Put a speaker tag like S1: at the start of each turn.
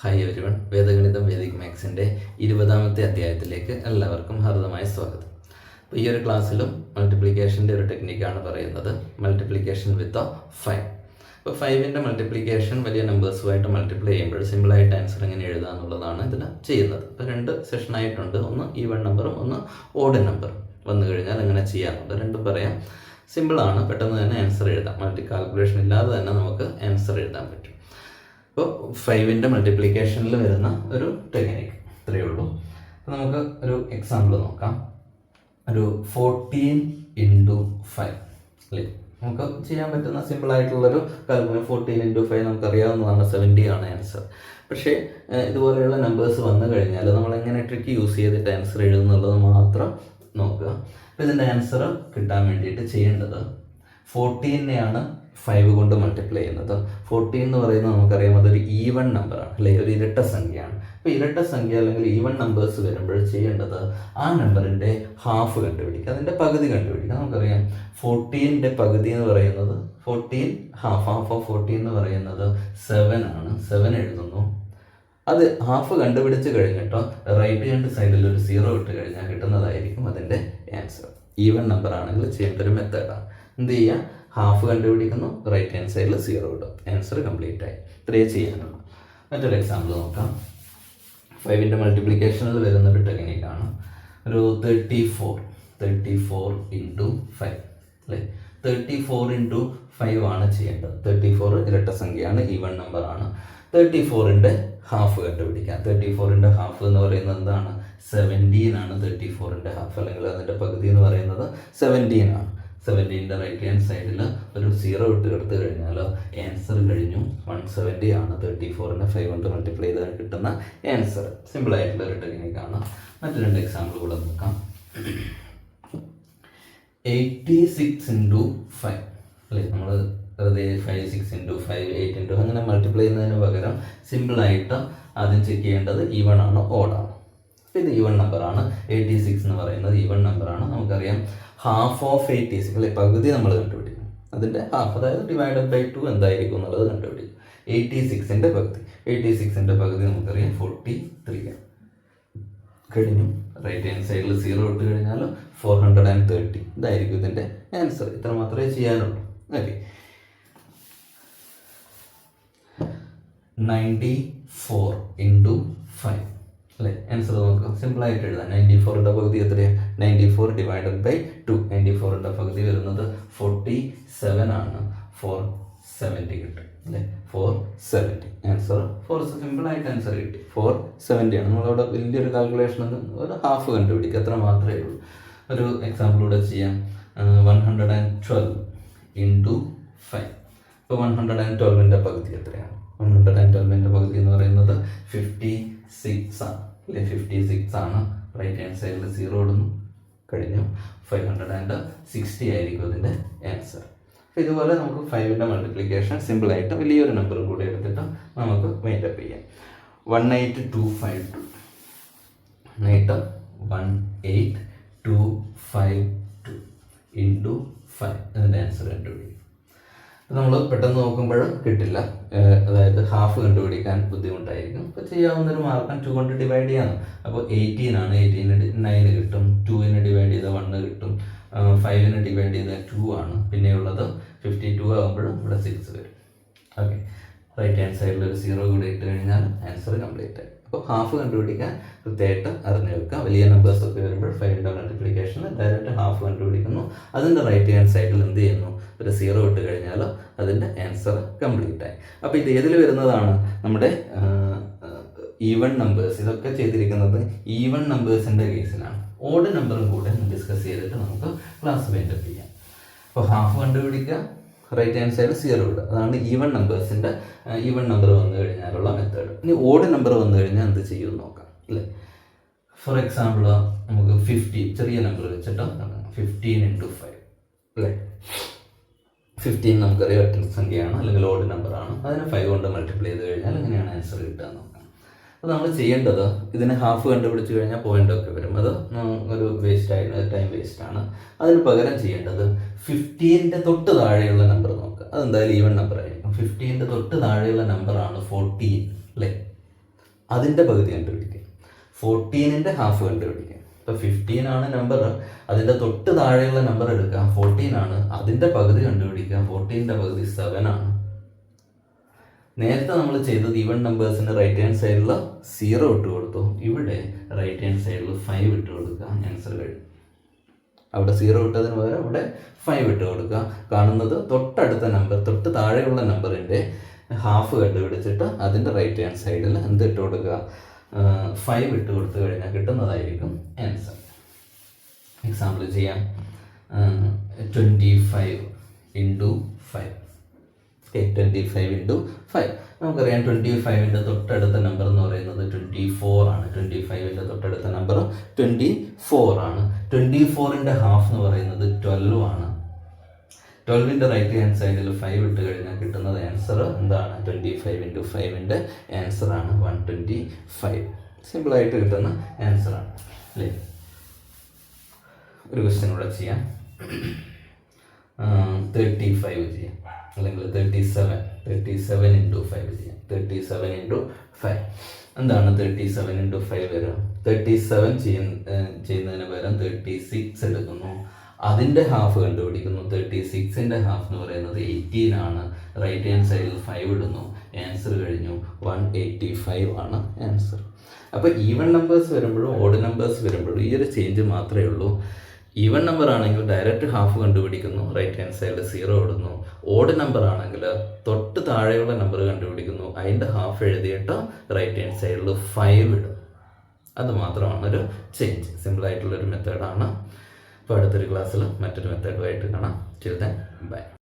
S1: Hi everyone, വേദഗണിതം Vedic മാത്സിൻ്റെ 20ാമത്തെ അധ്യായത്തിലേക്ക് എല്ലാവർക്കും ഹാർദമായ സ്വാഗതം. അപ്പോൾ ഈ ഒരു ക്ലാസ്സിലും മൾട്ടിപ്ലിക്കേഷൻ്റെ ഒരു ടെക്നിക്കാണ് പറയുന്നത്, മൾട്ടിപ്ലിക്കേഷൻ വിത്ത് 5. അപ്പോൾ 5ൻ്റെ മൾട്ടിപ്ലിക്കേഷൻ വലിയ നമ്പേഴ്സുമായിട്ട് മൾട്ടിപ്ലൈ ചെയ്യുമ്പോൾ സിമ്പിളായിട്ട് ആൻസർ എങ്ങനെ എഴുതുക എന്നുള്ളതാണ് ഇതിൽ ചെയ്യുന്നത്. ഇപ്പോൾ 2 സെഷനായിട്ടുണ്ട്, ഒന്ന് ഈവൺ നമ്പറും ഒന്ന് ഓഡ് നമ്പറും. വന്നു കഴിഞ്ഞാൽ എങ്ങനെ ചെയ്യാറുണ്ട് രണ്ടും പറയാം. സിമ്പിളാണ്, പെട്ടെന്ന് തന്നെ ആൻസർ എഴുതാം. കാൽക്കുലേഷൻ ഇല്ലാതെ തന്നെ നമുക്ക് ആൻസർ എഴുതാൻ പറ്റും. അപ്പോൾ 5ൻ്റെ മൾട്ടിപ്ലിക്കേഷനിൽ വരുന്ന ഒരു ടെക്നിക്ക് ഇത്രയേ ഉള്ളൂ. അപ്പോൾ നമുക്ക് ഒരു എക്സാമ്പിൾ നോക്കാം. ഒരു 14 × 5 അല്ലേ, നമുക്ക് ചെയ്യാൻ പറ്റുന്ന സിമ്പിളായിട്ടുള്ളൊരു കാൽക്കുലേഷൻ. 14 × 5 നമുക്കറിയാവുന്നതാണ്, 70 ആണ് ആൻസർ. പക്ഷേ ഇതുപോലെയുള്ള നമ്പേഴ്സ് വന്നു കഴിഞ്ഞാൽ നമ്മൾ എങ്ങനെ ട്രിക്ക് യൂസ് ചെയ്തിട്ട് ആൻസർ എഴുതുന്നുള്ളത് മാത്രം നോക്കുക. അപ്പോൾ ഇതിൻ്റെ ആൻസർ കിട്ടാൻ വേണ്ടിയിട്ട് ചെയ്യേണ്ടത് 14നെയാണ് 5 കൊണ്ട് മൾട്ടിപ്ലൈ ചെയ്യുന്നത്. 14 എന്ന് പറയുന്നത് നമുക്കറിയാം അതൊരു ഈവൺ നമ്പറാണ് അല്ലേ, ഒരു ഇരട്ട സംഖ്യയാണ്. അപ്പോൾ ഇരട്ട സംഖ്യ അല്ലെങ്കിൽ ഈവൺ നമ്പേഴ്സ് വരുമ്പോൾ ചെയ്യേണ്ടത് ആ നമ്പറിൻ്റെ ഹാഫ് കണ്ടുപിടിക്കുക, അതിൻ്റെ പകുതി കണ്ടുപിടിക്കുക. നമുക്കറിയാം 14ൻ്റെ പകുതി എന്ന് പറയുന്നത് 14 ഹാഫ് ഓഫ് 14 എന്ന് പറയുന്നത് 7 ആണ്. 7 എഴുതുന്നു. അത് ഹാഫ് കണ്ടുപിടിച്ച് കഴിഞ്ഞിട്ടോ റൈറ്റ് ഹാൻഡ് സൈഡിൽ ഒരു 0 ഇട്ട് കഴിഞ്ഞാൽ കിട്ടുന്നതായിരിക്കും അതിൻ്റെ ആൻസർ. ഈവൺ നമ്പർ ആണെങ്കിൽ ചെയ്യേണ്ട ഒരു മെത്തേഡാണ്. എന്ത് ചെയ്യുക, ഹാഫ് കണ്ടുപിടിക്കുന്നു, റൈറ്റ് ഹാൻഡ് സൈഡിൽ 0 ഇടും, ആൻസർ കംപ്ലീറ്റ് ആയി. ഇത്രയേ ചെയ്യാനുള്ളൂ. മറ്റൊരു എക്സാമ്പിൾ നോക്കാം. 5ൻ്റെ മൾട്ടിപ്ലിക്കേഷനിൽ വരുന്നൊരു ടെക്നിക്കാണ്. ഒരു 34 × 5 അല്ലേ. 34 × 5 ആണ് ചെയ്യേണ്ടത്. 34 ഇരട്ട സംഖ്യയാണ്, ഈവൺ നമ്പറാണ്. 34ൻ്റെ ഹാഫ് കണ്ടുപിടിക്കാം. 34ൻ്റെ ഹാഫ് എന്ന് പറയുന്നത് എന്താണ്, 17 ആണ്. 34ൻ്റെ ഹാഫ് അല്ലെങ്കിൽ അതിൻ്റെ പകുതി എന്ന് പറയുന്നത് 17 ആണ്. 17ൻ്റെ റൈറ്റ് ഹാൻഡ് സൈഡിൽ ഒരു 0 ഇട്ട് എടുത്തു കഴിഞ്ഞാൽ ആൻസർ കഴിഞ്ഞു. 170 ആണ് 34നെ 5 കൊണ്ട് മൾട്ടിപ്ലൈ ചെയ്താൽ കിട്ടുന്ന ആൻസർ. സിമ്പിളായിട്ടുള്ള ഒരു ടെക്നിക്കാണ്. മറ്റു 2 എക്സാമ്പിൾ കൂടെ നോക്കാം. 86 × 5 അല്ലേ, നമ്മൾ വെറുതെ 5 6 × 5 8 × അങ്ങനെ മൾട്ടിപ്ലൈ ചെയ്യുന്നതിന് പകരം സിമ്പിളായിട്ട് ആദ്യം ചെക്ക് ചെയ്യേണ്ടത് ഈവൺ ആണോ ഓഡാണോ. അപ്പോൾ ഇത് ഈവൺ നമ്പറാണ്. 86 എന്ന് പറയുന്നത് ഈവൺ നമ്പറാണ്. നമുക്കറിയാം ഹാഫ് ഓഫ് 86 അല്ലെ, പകുതി നമ്മൾ കണ്ടുപിടിക്കും. അതിൻ്റെ ഹാഫ്, അതായത് /2 എന്തായിരിക്കും എന്നുള്ളത് കണ്ടുപിടിക്കും. 86ൻ്റെ പകുതി, 86ൻ്റെ പകുതി നമുക്കറിയാം 43 കഴിഞ്ഞു. റൈറ്റ് ഹാൻഡ് സൈഡിൽ 0 ഇട്ട് കഴിഞ്ഞാൽ 430 ഇതായിരിക്കും ഇതിൻ്റെ ആൻസർ. ഇത്ര മാത്രമേ ചെയ്യാനുള്ളൂ. ഓക്കെ, 94 × 5 അല്ലേ, ആൻസർ നോക്കാം. സിമ്പിളായിട്ട് എഴുതാം. 94ൻ്റെ പകുതി എത്രയാണ്, 94 / 2. 94ൻ്റെ പകുതി വരുന്നത് 47 ആണ്. 470 കിട്ടും അല്ലേ, 470 ആൻസർ. സിമ്പിളായിട്ട് ആൻസർ കിട്ടി. 470 ആണ്. നമ്മളവിടെ വലിയൊരു കാൽക്കുലേഷൻ ഒന്നും, ഒരു ഹാഫ് കണ്ടുപിടിക്കുക, അത്ര മാത്രമേ ഉള്ളൂ. ഒരു എക്സാമ്പിളൂടെ ചെയ്യാം. 112 × 5. ഇപ്പോൾ 112ൻ്റെ പകുതി എത്രയാണ്, 112ൻ്റെ പകുതി എന്ന് പറയുന്നത് 56 ആണ് അല്ലേ, 56 ആണ്. റൈറ്റ് ഹാൻഡ് സൈഡിൽ 0 ഇടുന്നു, കഴിഞ്ഞു. 560 ആയിരിക്കും അതിൻ്റെ ആൻസർ. അപ്പോൾ ഇതുപോലെ നമുക്ക് 5ൻ്റെ മൾട്ടിപ്ലിക്കേഷൻ സിമ്പിളായിട്ട് വലിയൊരു നമ്പറും കൂടി എടുത്തിട്ട് നമുക്ക് മൈൻഡപ്പ് ചെയ്യാം. 18252 × 5 അതിൻ്റെ ആൻസർ കണ്ടുപിടിക്കും. നമ്മൾ പെട്ടെന്ന് നോക്കുമ്പോൾ കിട്ടില്ല, അതായത് ഹാഫ് കണ്ടുപിടിക്കാൻ ബുദ്ധിമുട്ടായിരിക്കും. അപ്പോൾ ചെയ്യാവുന്നൊരു മാർഗം 2 കൊണ്ട് ഡിവൈഡ് ചെയ്യാം. അപ്പോൾ 18 ആണ്. 18ന് 9 കിട്ടും. 2ന് ഡിവൈഡ് ചെയ്താൽ 1 കിട്ടും. 5ന് ഡിവൈഡ് ചെയ്താൽ 2 ആണ്. പിന്നെയുള്ളത് 52 ആകുമ്പോഴും ഇവിടെ 6 വരും. ഓക്കെ, റൈറ്റ് ഹാൻഡ് സൈഡിൽ ഒരു 0 കൂടി ഇട്ട് കഴിഞ്ഞാൽ ആൻസർ കംപ്ലീറ്റ് ആയി. അപ്പോൾ ഹാഫ് കണ്ടുപിടിക്കാൻ കൃത്യമായിട്ട് അറിഞ്ഞു വെക്കുക. വലിയ നമ്പേഴ്സൊക്കെ വരുമ്പോൾ 5ൻ്റെ മൾട്ടിപ്ലിക്കേഷൻ ഡയറക്റ്റ് ഹാഫ് കണ്ടുപിടിക്കുന്നു. അതിൻ്റെ റൈറ്റ് ഹാൻഡ് സൈഡിൽ എന്ത് ചെയ്യുന്നു, ഒരു 0 ഇട്ട് കഴിഞ്ഞാൽ അതിൻ്റെ ആൻസർ കംപ്ലീറ്റ് ആയി. അപ്പോൾ ഇത് ഏതിൽ വരുന്നതാണ്, നമ്മുടെ ഈവൺ നമ്പേഴ്സ്. ഇതൊക്കെ ചെയ്തിരിക്കുന്നത് ഈവൺ നമ്പേഴ്സിൻ്റെ കേസിലാണ്. ഓഡ് നമ്പറും കൂടെ ഡിസ്കസ് ചെയ്തിട്ട് നമുക്ക് ക്ലാസ് വൈൻഡപ്പ് ചെയ്യാം. അപ്പോൾ ഹാഫ് കണ്ടുപിടിക്കുക, റൈറ്റ് ഹാൻഡ് സൈഡ് 0 ഇടുക. അതാണ് ഈവൺ നമ്പേഴ്സിൻ്റെ, ഈവൺ നമ്പർ വന്നു കഴിഞ്ഞാലുള്ള മെത്തേഡ്. ഇനി ഓഡ് നമ്പർ വന്നു കഴിഞ്ഞാൽ എന്ത് ചെയ്യുമെന്ന് നോക്കാം അല്ലേ. ഫോർ എക്സാമ്പിൾ നമുക്ക് 50, ചെറിയ നമ്പർ വെച്ചിട്ട് 15 × 5 അല്ലേ. 15 നമുക്കറിയാം ഒറ്റ സംഖ്യയാണ് അല്ലെങ്കിൽ ഓഡ് നമ്പറാണ്. അതിനെ 5 കൊണ്ട് മൾട്ടിപ്ലൈ ചെയ്ത് കഴിഞ്ഞാൽ എങ്ങനെയാണ് ആൻസർ കിട്ടുക എന്ന് നോക്കാം. അപ്പോൾ നമ്മൾ ചെയ്യേണ്ടത്, ഇതിനെ ഹാഫ് കണ്ടുപിടിച്ച് കഴിഞ്ഞാൽ പോയിൻ്റൊക്കെ വരും, അത് ഒരു ടൈം വേസ്റ്റാണ്. അതിന് പകരം ചെയ്യേണ്ടത് 15ൻ്റെ തൊട്ട് താഴെയുള്ള നമ്പർ നോക്കുക. അതെന്തായാലും ഈവൺ നമ്പർ ആയിരിക്കും. 15ൻ്റെ തൊട്ട് താഴെയുള്ള നമ്പറാണ് 14 അല്ലേ. അതിൻ്റെ പകുതി കണ്ടുപിടിക്കുക. 14ൻ്റെ ഹാഫ് കണ്ടുപിടിക്കുക. ഇപ്പോൾ 15 ആണ് നമ്പർ, അതിൻ്റെ തൊട്ട് താഴെയുള്ള നമ്പർ എടുക്കുക. 14 ആണ്, അതിൻ്റെ പകുതി കണ്ടുപിടിക്കുക. 14ൻ്റെ പകുതി 7 ആണ്. നേരത്തെ നമ്മൾ ചെയ്തത് ഈവൺ നമ്പേഴ്സിന് റൈറ്റ് ഹാൻഡ് സൈഡിൽ 0 ഇട്ട് കൊടുത്തു. ഇവിടെ റൈറ്റ് ഹാൻഡ് സൈഡിൽ 5 ഇട്ട് കൊടുക്കുക. ആൻസർ കഴിഞ്ഞു. അവിടെ 0 ഇട്ടതിന് പകരം അവിടെ 5 ഇട്ട് കൊടുക്കുക. കാണുന്നത് തൊട്ടടുത്ത നമ്പർ, തൊട്ട് താഴെയുള്ള നമ്പറിൻ്റെ ഹാഫ് കണ്ടുപിടിച്ചിട്ട് അതിൻ്റെ റൈറ്റ് ഹാൻഡ് സൈഡിൽ എന്ത് ഇട്ട് കൊടുക്കുക? 5 ഇട്ട് കൊടുത്തു കഴിഞ്ഞാൽ കിട്ടുന്നതായിരിക്കും ആൻസർ. എക്സാമ്പിൾ ചെയ്യാം. 25 × 5. 25 × 5. നമുക്കറിയാം 25ൻ്റെ തൊട്ടടുത്ത നമ്പർ എന്ന് പറയുന്നത് 24 ആണ്. 25ൻ്റെ തൊട്ടടുത്ത നമ്പർ 24 ആണ്. 24ൻ്റെ ഹാഫ് എന്ന് പറയുന്നത് 12 ആണ്. 12ൻ്റെ റൈറ്റ് ഹാൻഡ് സൈഡിൽ 5 ഇട്ട് കഴിഞ്ഞാൽ കിട്ടുന്നത് ആൻസർ എന്താണ്? 25 × 5ൻ്റെ ആൻസറാണ് 125. സിമ്പിളായിട്ട് കിട്ടുന്ന ആൻസറാണ് അല്ലേ? ഒരു ക്വസ്റ്റ്യൻ കൂടെ ചെയ്യാം. 35 ചെയ്യാം, അല്ലെങ്കിൽ 37 × 5 ചെയ്യാം. 37 × 5 എന്താണ്? 37 × 5 വരും. 37 ചെയ്യുന്നതിന് പകരം 36 എടുക്കുന്നു. അതിൻ്റെ ഹാഫ് കണ്ടുപിടിക്കുന്നു. 36ൻ്റെ ഹാഫ് എന്ന് പറയുന്നത് 18 ആണ്. റൈറ്റ് ഹാൻഡ് സൈഡിൽ 5 ഇടുന്നു. ആൻസർ കഴിഞ്ഞു. 185 ആണ് ആൻസർ. അപ്പോൾ ഈവൺ നമ്പേഴ്സ് വരുമ്പോഴും ഓഡ് നമ്പേഴ്സ് വരുമ്പോഴും ഈ ഒരു ചേഞ്ച് മാത്രമേ ഉള്ളൂ. ഈവൺ നമ്പർ ആണെങ്കിൽ ഡയറക്റ്റ് ഹാഫ് കണ്ടുപിടിക്കുന്നു, റൈറ്റ് ഹാൻഡ് സൈഡിൽ 0 ഇടുന്നു. ഓഡ് നമ്പർ ആണെങ്കിൽ തൊട്ട് താഴെയുള്ള നമ്പർ കണ്ടുപിടിക്കുന്നു, അതിൻ്റെ ഹാഫ് എഴുതിയിട്ട് റൈറ്റ് ഹാൻഡ് സൈഡിൽ 5 ഇടും. അത് മാത്രമാണ് ഒരു ചേഞ്ച്. സിമ്പിളായിട്ടുള്ളൊരു മെത്തേഡാണ്. അപ്പോൾ അടുത്തൊരു ക്ലാസ്സിൽ മറ്റൊരു മെത്തേഡുമായിട്ട് കാണാം. Till then, bye.